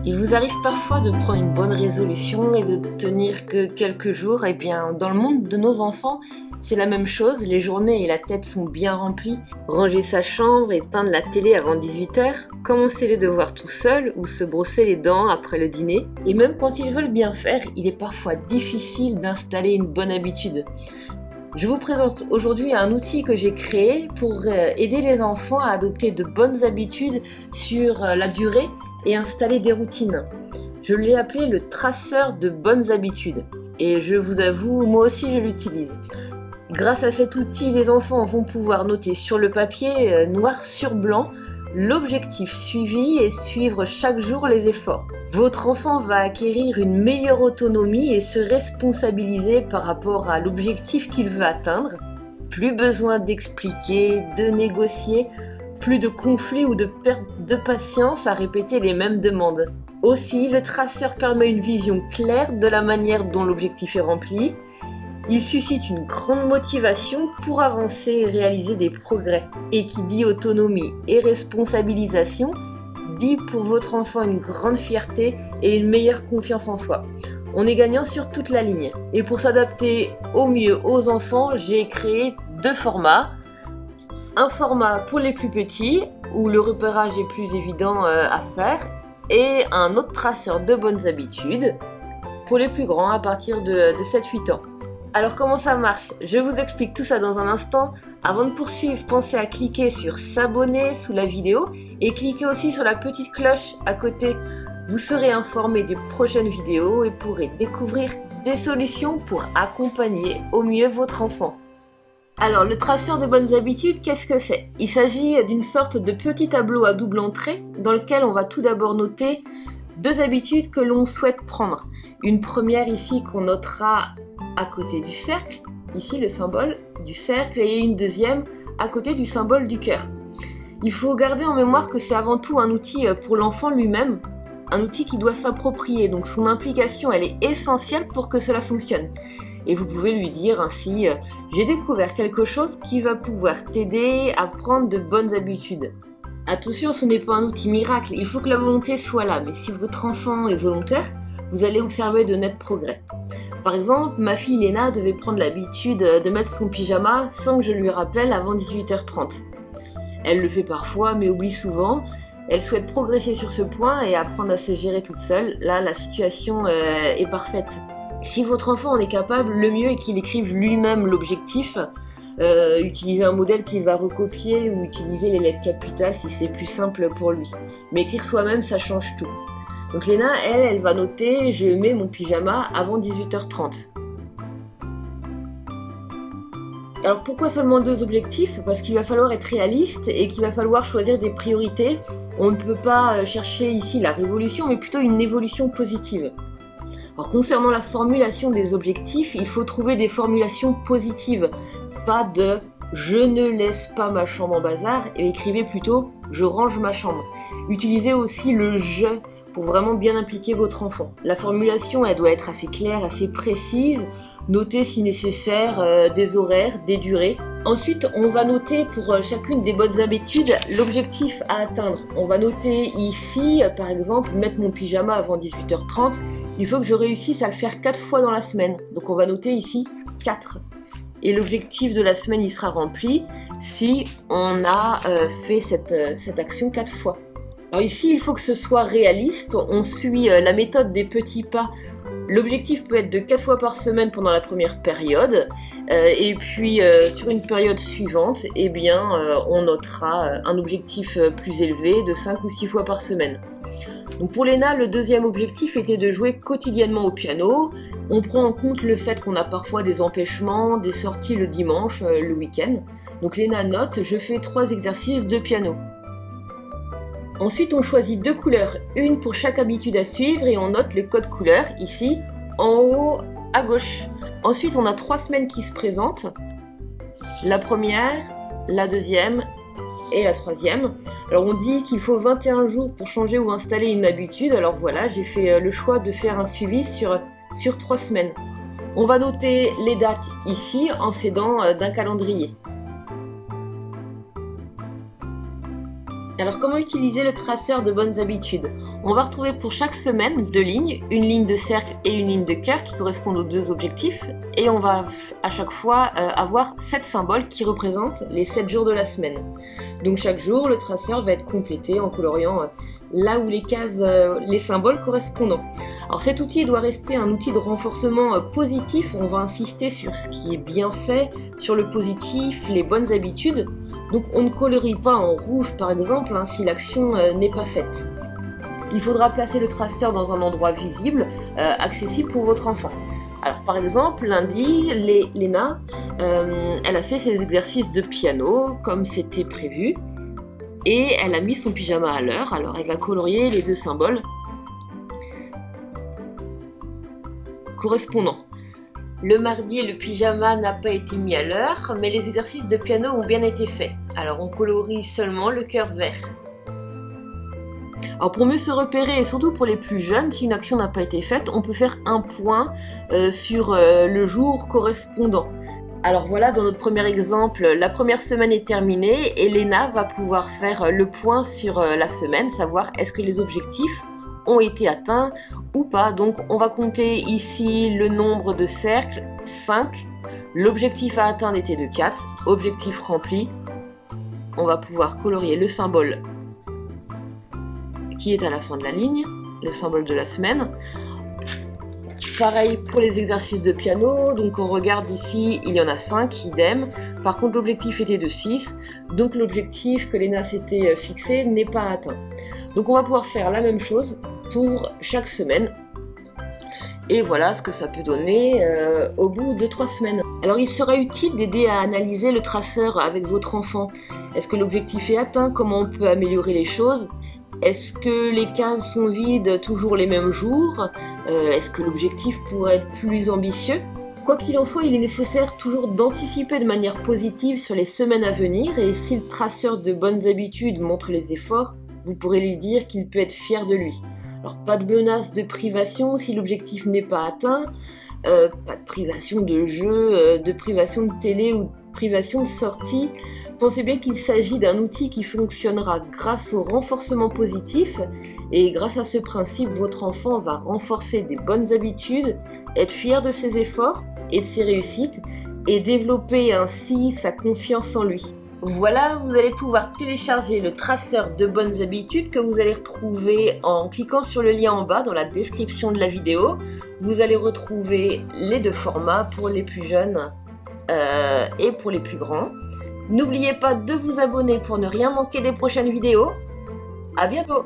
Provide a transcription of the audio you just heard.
Il vous arrive parfois de prendre une bonne résolution et de tenir que quelques jours. Eh bien, dans le monde de nos enfants, c'est la même chose. Les journées et la tête sont bien remplies. Ranger sa chambre, éteindre la télé avant 18h, commencer les devoirs tout seul ou se brosser les dents après le dîner. Et même quand ils veulent bien faire, il est parfois difficile d'installer une bonne habitude. Je vous présente aujourd'hui un outil que j'ai créé pour aider les enfants à adopter de bonnes habitudes sur la durée et installer des routines. Je l'ai appelé le traceur de bonnes habitudes et je vous avoue, moi aussi je l'utilise. Grâce à cet outil, les enfants vont pouvoir noter sur le papier, noir sur blanc, l'objectif suivi et suivre chaque jour les efforts. Votre enfant va acquérir une meilleure autonomie et se responsabiliser par rapport à l'objectif qu'il veut atteindre. Plus besoin d'expliquer, de négocier, plus de conflits ou de perte de patience à répéter les mêmes demandes. Aussi, le traceur permet une vision claire de la manière dont l'objectif est rempli. Il suscite une grande motivation pour avancer et réaliser des progrès. Et qui dit autonomie et responsabilisation, dit pour votre enfant une grande fierté et une meilleure confiance en soi. On est gagnant sur toute la ligne. Et pour s'adapter au mieux aux enfants, j'ai créé deux formats. Un format pour les plus petits, où le repérage est plus évident à faire, et un autre traceur de bonnes habitudes pour les plus grands à partir de 7-8 ans. Alors comment ça marche? Je vous explique tout ça dans un instant. Avant de poursuivre, pensez à cliquer sur s'abonner sous la vidéo et cliquez aussi sur la petite cloche à côté. Vous serez informé des prochaines vidéos et pourrez découvrir des solutions pour accompagner au mieux votre enfant. Alors le traceur de bonnes habitudes, qu'est-ce que c'est? Il s'agit d'une sorte de petit tableau à double entrée dans lequel on va tout d'abord noter deux habitudes que l'on souhaite prendre. Une première ici qu'on notera à côté du cercle, ici le symbole du cercle, et une deuxième à côté du symbole du cœur. Il faut garder en mémoire que c'est avant tout un outil pour l'enfant lui-même, un outil qui doit s'approprier, donc son implication elle est essentielle pour que cela fonctionne. Et vous pouvez lui dire ainsi, j'ai découvert quelque chose qui va pouvoir t'aider à prendre de bonnes habitudes. Attention, ce n'est pas un outil miracle, il faut que la volonté soit là, mais si votre enfant est volontaire, vous allez observer de nets progrès. Par exemple, ma fille Léna devait prendre l'habitude de mettre son pyjama sans que je lui rappelle avant 18h30. Elle le fait parfois, mais oublie souvent. Elle souhaite progresser sur ce point et apprendre à se gérer toute seule. Là, la situation est parfaite. Si votre enfant en est capable, le mieux est qu'il écrive lui-même l'objectif. Utiliser un modèle qu'il va recopier ou utiliser les lettres capitales si c'est plus simple pour lui. Mais écrire soi-même, ça change tout. Donc Léna, elle va noter « Je mets mon pyjama avant 18h30 ». Alors pourquoi seulement deux objectifs? Parce qu'il va falloir être réaliste et qu'il va falloir choisir des priorités. On ne peut pas chercher ici la révolution, mais plutôt une évolution positive. Alors concernant la formulation des objectifs, il faut trouver des formulations positives, pas de « je ne laisse pas ma chambre en bazar » et écrivez plutôt « je range ma chambre ». Utilisez aussi le « je » pour vraiment bien impliquer votre enfant. La formulation, elle doit être assez claire, assez précise. Notez si nécessaire des horaires, des durées. Ensuite, on va noter pour chacune des bonnes habitudes l'objectif à atteindre. On va noter ici, par exemple, mettre mon pyjama avant 18h30. Il faut que je réussisse à le faire 4 fois dans la semaine. Donc on va noter ici 4. Et l'objectif de la semaine, il sera rempli si on a fait cette action 4 fois. Alors ici, il faut que ce soit réaliste. On suit la méthode des petits pas. L'objectif peut être de 4 fois par semaine pendant la première période. Et puis, sur une période suivante, eh bien, on notera un objectif plus élevé de 5 ou 6 fois par semaine. Donc pour Léna, le deuxième objectif était de jouer quotidiennement au piano. On prend en compte le fait qu'on a parfois des empêchements, des sorties le dimanche, le week-end. Donc Léna note, je fais 3 exercices de piano. Ensuite, on choisit 2 couleurs, une pour chaque habitude à suivre et on note le code couleur ici, en haut à gauche. Ensuite, on a 3 semaines qui se présentent. La première, la deuxième et la troisième. Alors on dit qu'il faut 21 jours pour changer ou installer une habitude. Alors voilà, j'ai fait le choix de faire un suivi sur 3 semaines. On va noter les dates ici en s'aidant d'un calendrier. Alors comment utiliser le traceur de bonnes habitudes? On va retrouver pour chaque semaine 2 lignes, une ligne de cercle et une ligne de cœur qui correspondent aux 2 objectifs, et on va à chaque fois avoir 7 symboles qui représentent les 7 jours de la semaine. Donc chaque jour, le traceur va être complété en coloriant là où les cases, les symboles correspondants. Alors cet outil doit rester un outil de renforcement positif, on va insister sur ce qui est bien fait, sur le positif, les bonnes habitudes. Donc on ne colorie pas en rouge par exemple si l'action n'est pas faite. Il faudra placer le traceur dans un endroit visible, accessible pour votre enfant. Alors par exemple, lundi, Léna, elle a fait ses exercices de piano comme c'était prévu et elle a mis son pyjama à l'heure. Alors elle va colorier les 2 symboles correspondants. Le mardi, le pyjama n'a pas été mis à l'heure, mais les exercices de piano ont bien été faits. Alors on colorie seulement le cœur vert. Alors pour mieux se repérer, et surtout pour les plus jeunes, si une action n'a pas été faite, on peut faire un point sur le jour correspondant. Alors voilà, dans notre premier exemple, la première semaine est terminée et Léna va pouvoir faire le point sur la semaine, savoir est-ce que les objectifs ont été atteints ou pas. Donc on va compter ici le nombre de cercles, 5. L'objectif à atteindre était de 4. Objectif rempli. On va pouvoir colorier le symbole qui est à la fin de la ligne, le symbole de la semaine. Pareil pour les exercices de piano, donc on regarde ici, il y en a 5, idem. Par contre l'objectif était de 6, donc l'objectif que Léna s'était fixé n'est pas atteint. Donc on va pouvoir faire la même chose pour chaque semaine. Et voilà ce que ça peut donner au bout de 3 semaines. Alors il sera utile d'aider à analyser le traceur avec votre enfant. Est-ce que l'objectif est atteint? Comment on peut améliorer les choses? Est-ce que les cases sont vides toujours les mêmes jours? Est-ce que l'objectif pourrait être plus ambitieux? Quoi qu'il en soit, il est nécessaire toujours d'anticiper de manière positive sur les semaines à venir, et si le traceur de bonnes habitudes montre les efforts, vous pourrez lui dire qu'il peut être fier de lui. Alors pas de menace de privation si l'objectif n'est pas atteint, pas de privation de jeu, de privation de télé ou de privation de sortie. Pensez bien qu'il s'agit d'un outil qui fonctionnera grâce au renforcement positif, et grâce à ce principe, votre enfant va renforcer des bonnes habitudes, être fier de ses efforts et de ses réussites, et développer ainsi sa confiance en lui. Voilà, vous allez pouvoir télécharger le traceur de bonnes habitudes que vous allez retrouver en cliquant sur le lien en bas dans la description de la vidéo. Vous allez retrouver les 2 formats pour les plus jeunes et pour les plus grands. N'oubliez pas de vous abonner pour ne rien manquer des prochaines vidéos. À bientôt!